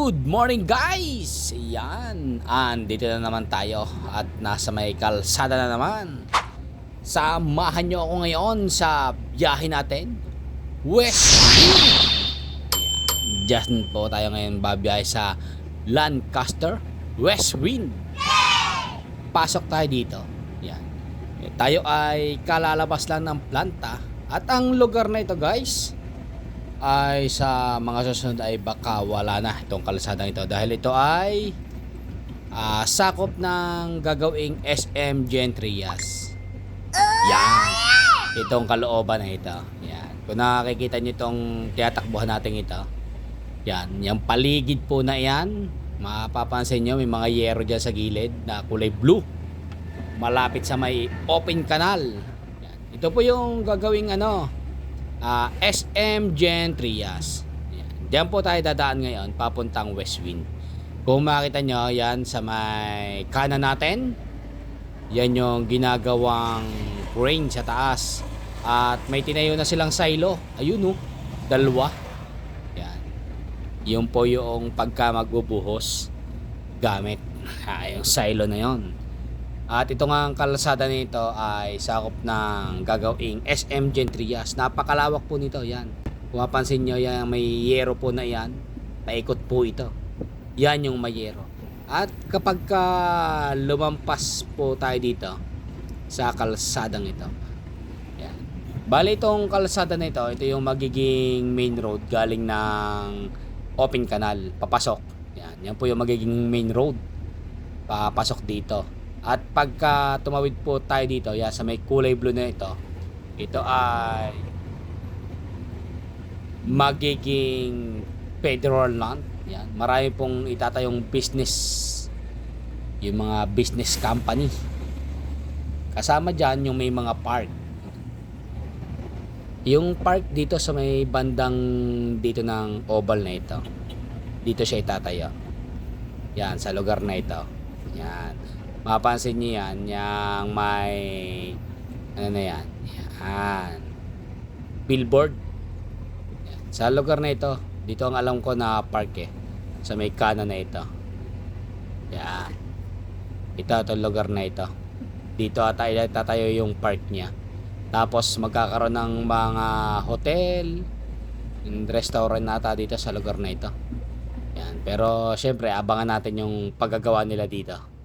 Good morning guys! Yan, andito na naman tayo at nasa may kalsada na naman. Samahan nyo ako ngayon sa biyahe natin, West Wind. Diyan po tayo ngayon babiyahe sa Lancaster, West Wind. Pasok tayo dito. Yan. Tayo ay kalalabas lang ng planta at ang lugar na ito guys ay sa mga susunod ay baka wala na itong kalsadang ito dahil ito ay sakop ng gagawing SM Gentrias. Yan. Itong kalooban na ito. Yan. Kung nakikita nyo itong tinatakbuhan natin ito. Yan. Yung paligid po na yan. Mapapansin nyo may mga yero dyan sa gilid na kulay blue. Malapit sa may open canal. Yan. Ito po yung gagawing SM Gentrias. Diyan po tayo dadaan ngayon papuntang West Wind. Kung makita nyo yan sa may kanan natin, yan yung ginagawang crane sa taas at may tinayo na silang silo. Ayun dalawa. Yan. Yung po yung pagka magbubuhos gamit yung silo na yon. At ito nga ang kalsada nito ay sakop ng gagawing SM Gentrias. Napakalawak po nito, yan. Kung mapansin nyo, yan, may yero po na yan. Paikot po ito. Yan yung may yero. At kapag lumampas po tayo dito sa kalsadang ito. Yan. Bali itong kalsada na ito yung magiging main road galing ng open canal, papasok. Yan po yung magiging main road. Papasok dito. At pagka tumawid po tayo dito, sa may kulay blue na ito ay magiging federal land. Yan, marami pong itatayong business, yung mga business company. Kasama dyan yung may mga park. Yung park dito sa may bandang dito ng oval na ito. Dito siya itatayo. Yan, sa lugar na ito. Yan. Mapapansin niyo yan, yung may yan, billboard. Yan. Sa lugar na ito, dito ang alam ko na park sa may kanan na ito. Yan. Itong lugar na ito. Dito tatayo yung park niya. Tapos magkakaroon ng mga hotel, restaurant nata dito sa lugar na ito. Yan. Pero syempre abangan natin yung paggagawa nila dito.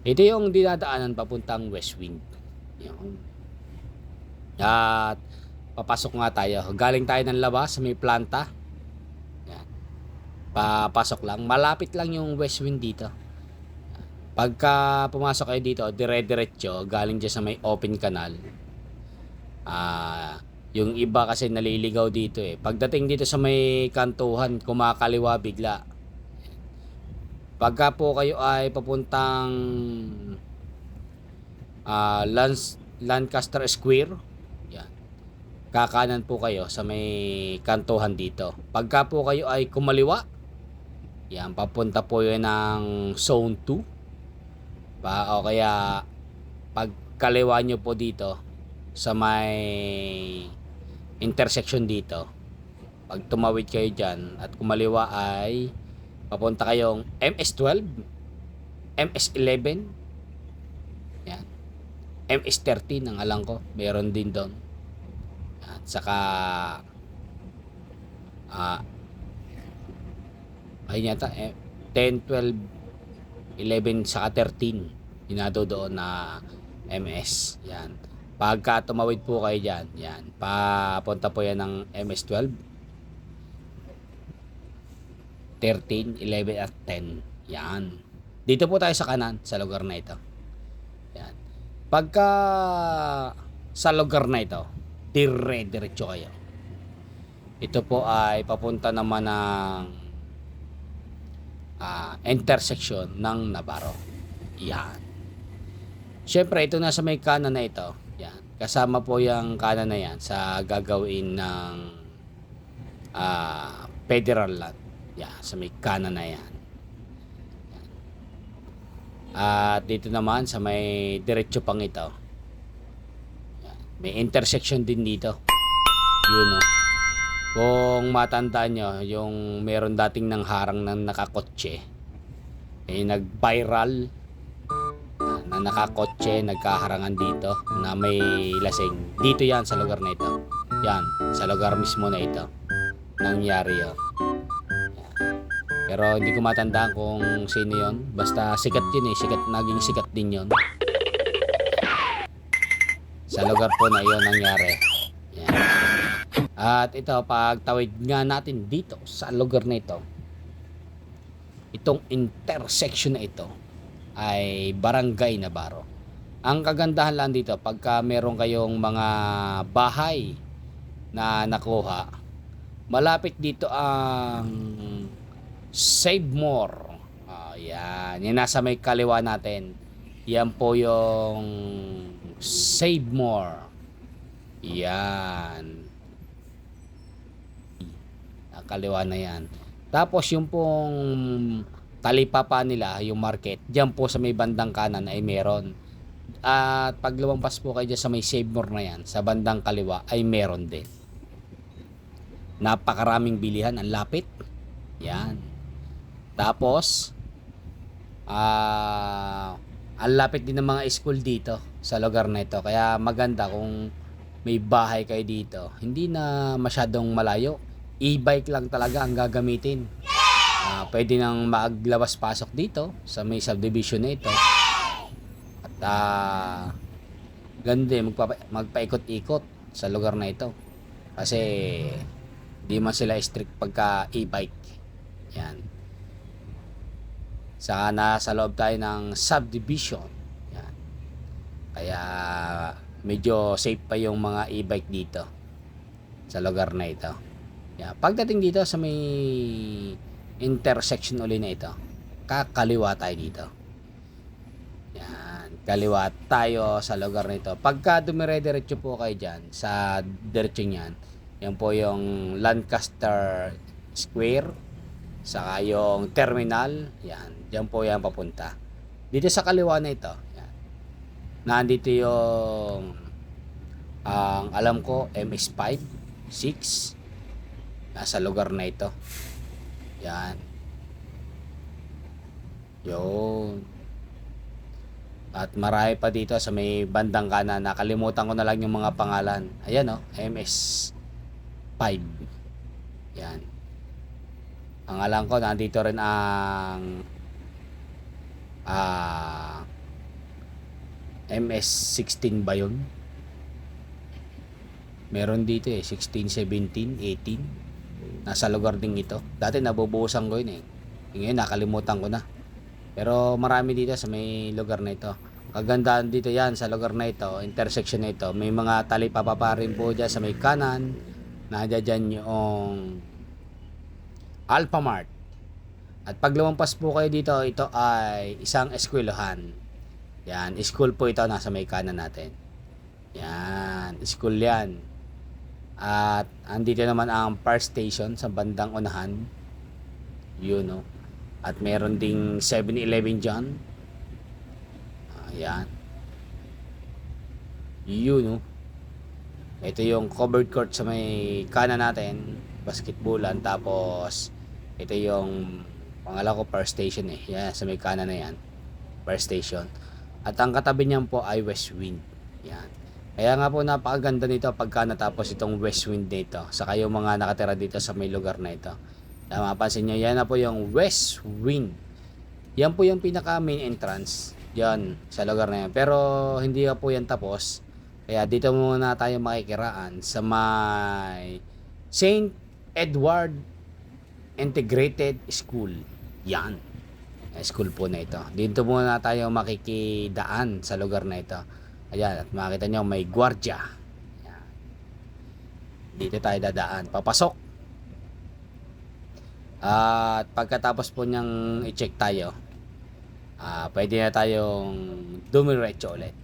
Ito yung dinadaanan papuntang West Wind. Yan. At papasok nga tayo. Galing tayo ng labas sa may planta. Yan. Papasok lang. Malapit lang yung West Wind dito. Pagka pumasok kayo dito, dire-diretso, galing dyan sa may open canal. Yung iba kasi naliligaw dito Pagdating dito sa may kantuhan, kumakaliwa bigla. Pagka po kayo ay papuntang Lancaster Square, yan. Kakanan po kayo sa may kantuhan dito. Pagka po kayo ay kumaliwa, yan, papunta po yun ng Zone 2. O kaya pagkaliwa nyo po dito sa may intersection dito, pag tumawid kayo dyan at kumaliwa ay papunta kayong MS12, MS11, yan, MS13 ang alam ko, meron din doon. At saka ayun yata 10, 12, 11 saka 13 hinado doon na MS. Yan. Pagka tumawid po kayo dyan, yan, papunta po yan ng MS12, 13, 11 at 10. Yan. Dito po tayo sa kanan sa lugar na ito. Yan. Pagka sa lugar na ito, diretso kayo. Ito po ay papunta naman ng intersection ng Navarro. Yan. Syempre, ito na sa may kanan na ito. Yan. Kasama po yung kanan na yan sa gagawin ng federal land. Sa may kanan na yan. At dito naman sa may diretso pang ito. Yan. May intersection din dito. Yun Kung matandaan nyo, yung meron dating nang harang ng nakakotse, nag-viral na nakakotse, nagkaharangan dito na may lasing. Dito yan sa lugar na ito. Yan, sa lugar mismo na ito. Nangyari yun. Pero hindi ko matandaan kung sino yon. Basta sikat yun sikat, naging sikat din yon. Sa lugar po na yon nangyari. Yan. At ito, pagtawid nga natin dito sa lugar na ito, itong intersection na ito ay Barangay Navarro. Ang kagandahan lang dito, pagka meron kayong mga bahay na nakuha, malapit dito ang Save More. Yan. Yan nasa may kaliwa natin. Yan po yung Save More. Yan. Ang kaliwa na yan. Tapos yung pong talipapa nila, yung market, dyan po sa may bandang kanan ay meron. At pag lumampas po kayo dyan sa may Save More na yan, sa bandang kaliwa ay meron din. Napakaraming bilihan, ang lapit. Yan. Tapos, ang lapit din ng mga school dito sa lugar na ito. Kaya maganda kung may bahay kayo dito. Hindi na masyadong malayo. E-bike lang talaga ang gagamitin. Pwede nang maglabas-pasok dito sa may subdivision na ito. At ganda magpaikot-ikot sa lugar na ito. Kasi di man sila strict pagka e-bike. Yan. Saka nasa loob tayo ng subdivision. Yan. Kaya medyo safe pa yung mga e-bike dito sa lugar na ito. Yan. Pagdating dito sa may intersection uli na ito, kakaliwa tayo dito. Yan. Kaliwa tayo sa lugar na ito. Pagka dumire-diretso po kayo dyan sa diretso niyan, yan po yung Lancaster Square, saka yung terminal. Yan. Diyan po yan papunta. Dito sa kaliwa na ito, yan, nandito yung ang alam ko MS5 6 nasa lugar na ito. Yan. Yun. At marami pa dito sa may bandang kanan. Nakalimutan ko na lang yung mga pangalan. Ayan MS5. Yan. Ang alam ko, nandito rin ang MS16 ba yun? Meron dito 16, 17, 18. Nasa lugar din ito. Dati nabubuhusan ko yun Ngayon nakalimutan ko na. Pero marami dito sa may lugar na ito. Kagandahan dito yan sa lugar na ito, intersection na ito. May mga talipapa pa rin po dyan sa may kanan. Nandiyan yung Alphamart. At pag lumampas po kayo dito, ito ay isang eskwelahan. Yan, school po ito, nasa may kanan natin. Yan, school yan. At andito naman ang fire station sa bandang unahan. Yun At meron ding 7-Eleven dyan. Ayan. Yun Ito yung covered court sa may kanan natin. Basketballan. Tapos ito yung pangala ko fire station Yan, sa may kanan na yan. Fire station. At ang katabi niyan po ay West Wind. Yan. Kaya nga po napakaganda nito pagka natapos itong West Wind dito. Saka yung mga nakatira dito sa may lugar na ito. Mapapansin nyo, yan na po yung West Wind. Yan po yung pinaka main entrance. Yan, sa lugar na yan. Pero hindi pa po yan tapos. Kaya dito muna tayo makikiraan sa may St. Edward Integrated School. Yan. School po na ito. Dito muna tayo makikidaan sa lugar na ito. Ayan, at makita nyo may gwardiya. Ayan. Dito tayo dadaan. Papasok. At pagkatapos po niyang i-check tayo, pwede na tayong dumiretso ulit.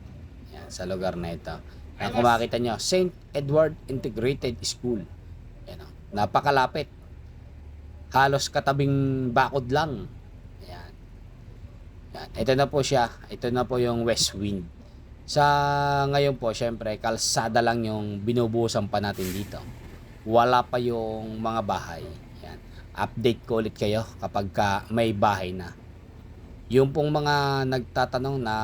Ayan, sa lugar na ito. Ayan, kung makita nyo, St. Edward Integrated School. Ayan, napakalapit. Halos katabing bakod lang. Ayan. Ayan. Ito na po siya. Ito na po yung West Wind. Sa ngayon po, syempre, kalsada lang yung binubuhusan pa natin dito. wala pa yung mga bahay. Yan. Update ko ulit kayo kapag may bahay na. Yung pong mga nagtatanong na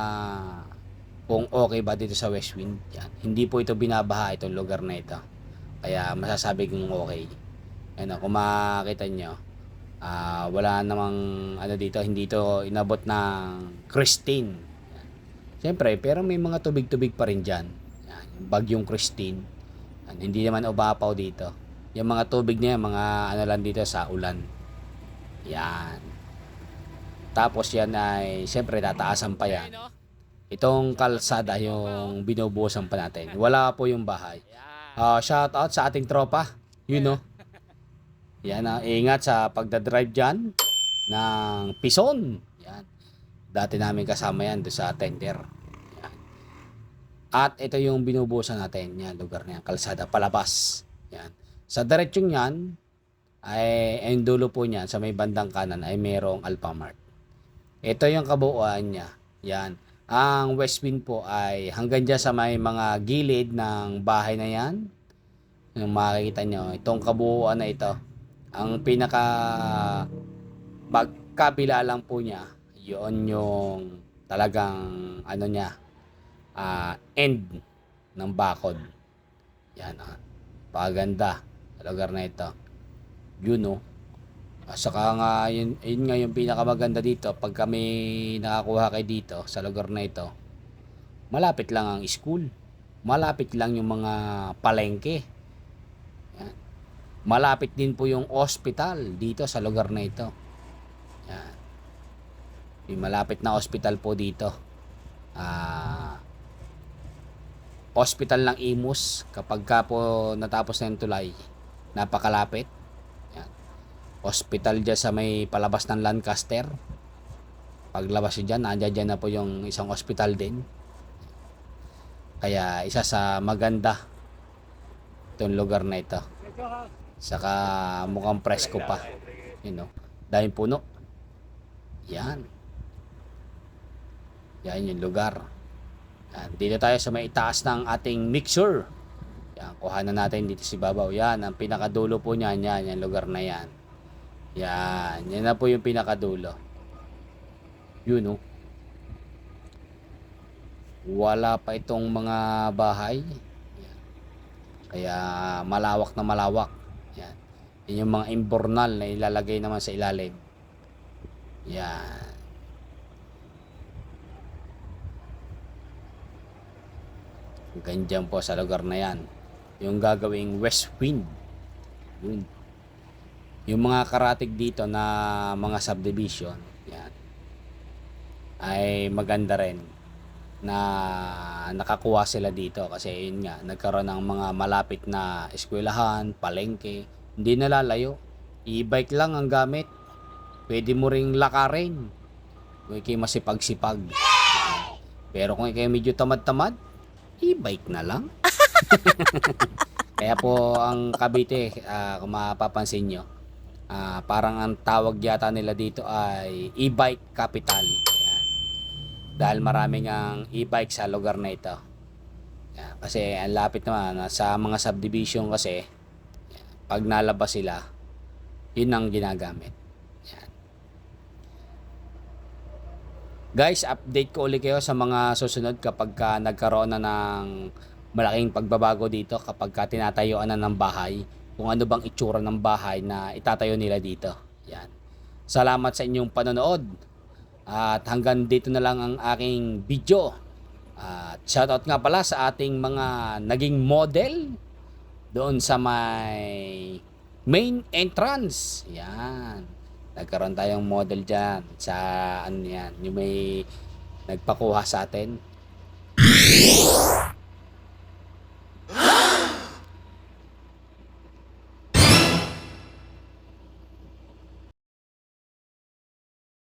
kung okay ba dito sa Westwind, yan. Hindi po ito binabaha itong lugar na ito. Kaya masasabi kong okay. Ano, kung makita nyo, wala namang ano dito, hindi ito inabot ng Christine. Yan. Siyempre, pero may mga tubig-tubig pa rin dyan. Yan. Bagyong Christine. Yan. Hindi naman umapaw dito. Yung mga tubig niya, mga ano lang dito sa ulan. Yan. Tapos yan ay, siyempre, tataasan pa yan. Itong kalsada yung binubuhusan pa natin. Wala po yung bahay. Shout out sa ating tropa. You know. Yan, ingat sa pagdadrive dyan ng Pison. Yan. Dati namin kasama yan doon sa tender. Yan. At ito yung binubuhusan natin. Yan, lugar na yan. Kalsada, palabas. Yan. Sa diretsyon yan, ay ang dulo po niyan, sa may bandang kanan, ay mayroong Alphamart. Ito yung kabuuan niya. Yan. Ang Westwind po ay hanggang dyan sa may mga gilid ng bahay na yan. Yung makikita nyo, itong kabuuan na ito. Ang pinaka magkabila lang po niya, yun yung talagang ano niya, end ng bakod. Yan, paganda sa lugar na ito. Yun, no. Saka nga, yun nga yung pinakamaganda dito. Pag kami nakakuha kayo dito sa lugar na ito, malapit lang ang school. Malapit lang yung mga palengke. Yan. Malapit din po yung hospital dito sa lugar na ito. Yan. May malapit na hospital po dito. Hospital ng Imus. Kapag ka po natapos na yung tulay, napakalapit. Hospital dyan sa may palabas ng Lancaster. Paglabas nyo dyan, nandiyan na po yung isang hospital din. Kaya isa sa maganda itong lugar na ito. Saka mukhang presko pa. You know, dahil puno. Yan. Yan yung lugar. Yan. Dito tayo sa may itaas ng ating mixer. Yan, kuhanan natin dito si Babaw. Yan, ang pinakadulo po niyan. Yan, yung lugar na yan. Yan, yan na po yung pinakadulo. Yun, no. Wala pa itong mga bahay. Yan. Kaya malawak na malawak. Yan. Yan yung mga imbornal na ilalagay naman sa ilalim. Yan. Ganyan po sa lugar na yan. Yung gagawing Westwind. Yun. Yung mga karatig dito na mga subdivision, yan, ay maganda rin na nakakuha sila dito kasi yun nga, nagkaroon ng mga malapit na eskwelahan, palengke, hindi nalalayo. E-bike lang ang gamit. Pwede mo ring lakarin kung ikay masipag-sipag. Pero kung ikay medyo tamad-tamad, e-bike na lang. Kaya po ang Cavite, kung mapapansin nyo, parang ang tawag yata nila dito ay e-bike capital. Yan. Dahil maraming ang e-bike sa lugar na ito. Yan. Kasi ang lapit naman sa mga subdivision kasi, yan, pag nalabas sila, yun ang ginagamit. Yan. Guys, update ko ulit kayo sa mga susunod kapag nagkaroon na ng malaking pagbabago dito, kapag tinatayuan na ng bahay, kung ano bang itsura ng bahay na itatayo nila dito. Yan. Salamat sa inyong panonood. At hanggang dito na lang ang aking video. At shoutout nga pala sa ating mga naging model doon sa may main entrance. Yan. Nagkaroon tayong model dyan sa ano yan, yung may nagpakuha sa atin.